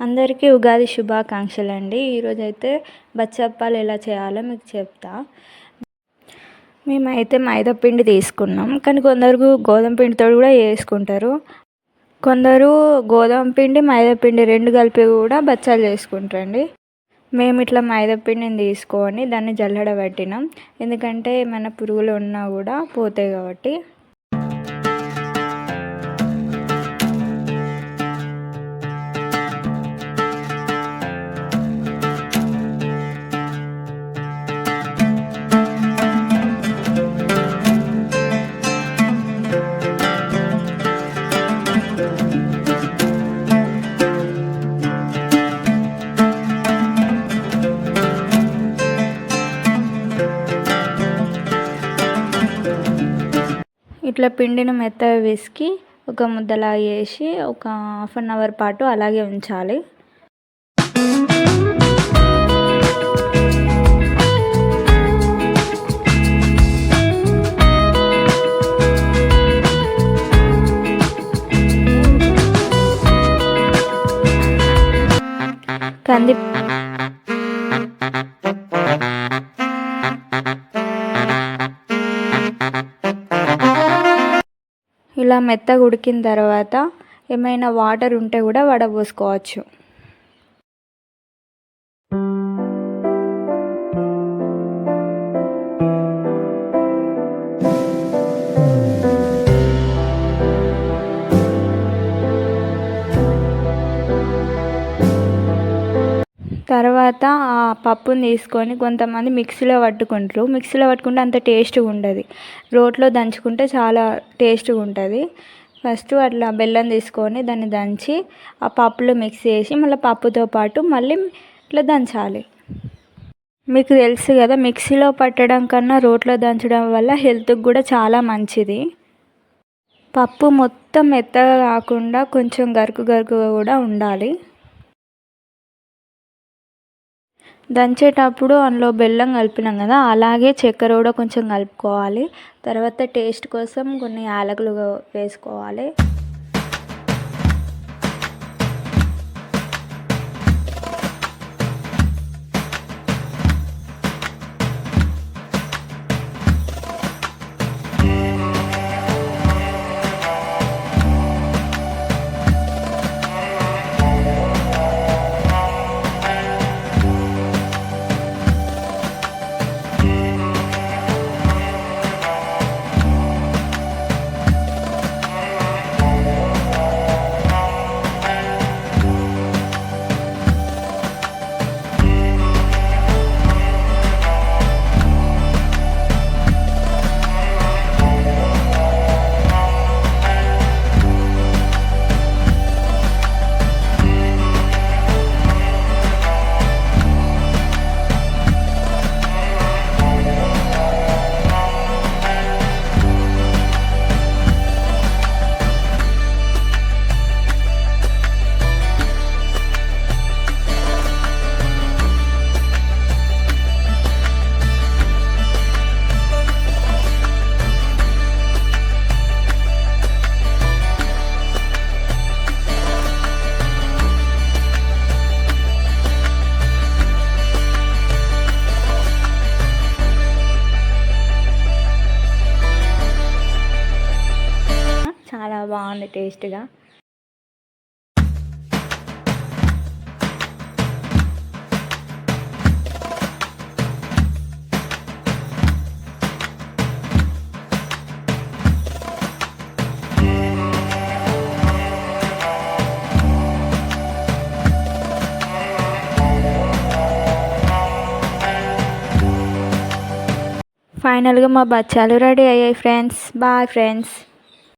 అందరికీ ఉగాది శుభాకాంక్షలండి. ఈరోజైతే బచ్చప్పాలు ఎలా చేయాలో మీకు చెప్తా. మేమైతే మైదా పిండి తీసుకున్నాం, కానీ కొందరు గోధుమ పిండితో కూడా చేసుకుంటారు. కొందరు గోధుమ పిండి మైదా పిండి రెండు కలిపి కూడా బచ్చాలు చేసుకుంటారండి. మేము ఇట్లా మైదా పిండిని తీసుకొని దాన్ని జల్లెడబట్టినాం, ఎందుకంటే ఏమైనా పురుగులు ఉన్నా కూడా పోతాయి కాబట్టి. ఇట్లా పిండిని మెత్తగా పిసికి ఒక ముద్దలా వేసి ఒక హాఫ్ అన్ అవర్ పాటు అలాగే ఉంచాలి. కంది ఇలా మెత్తగా ఉడికిన తర్వాత ఏమైనా వాటర్ ఉంటే కూడా వడపోసుకోవచ్చు. తర్వాత ఆ పప్పుని తీసుకొని కొంతమంది మిక్సీలో పట్టుకుంటారు. మిక్సీలో పట్టుకుంటే అంత టేస్ట్గా ఉండదు, రోట్లో దంచుకుంటే చాలా టేస్ట్గా ఉంటుంది. ఫస్ట్ అట్లా బెల్లం తీసుకొని దాన్ని దంచి ఆ పప్పులో మిక్స్ చేసి మళ్ళీ పప్పుతో పాటు మళ్ళీ ఇట్లా దంచాలి. మీకు తెలుసు కదా, మిక్సీలో పట్టడం కన్నా రోట్లో దంచడం వల్ల హెల్త్కి కూడా చాలా మంచిది. పప్పు మొత్తం మెత్తగా కాకుండా కొంచెం గరుకు గరుకుగా కూడా ఉండాలి. దంచేటప్పుడు అందులో బెల్లం కలిపినాం కదా, అలాగే చక్కెర కూడా కొంచెం కలుపుకోవాలి. తర్వాత టేస్ట్ కోసం కొన్ని యాలకులు వేసుకోవాలి. చాలా బాగుంది టేస్ట్గా. ఫైనల్గా మా బచ్చాలు రెడీ అయ్యాయి ఫ్రెండ్స్. Bye friends.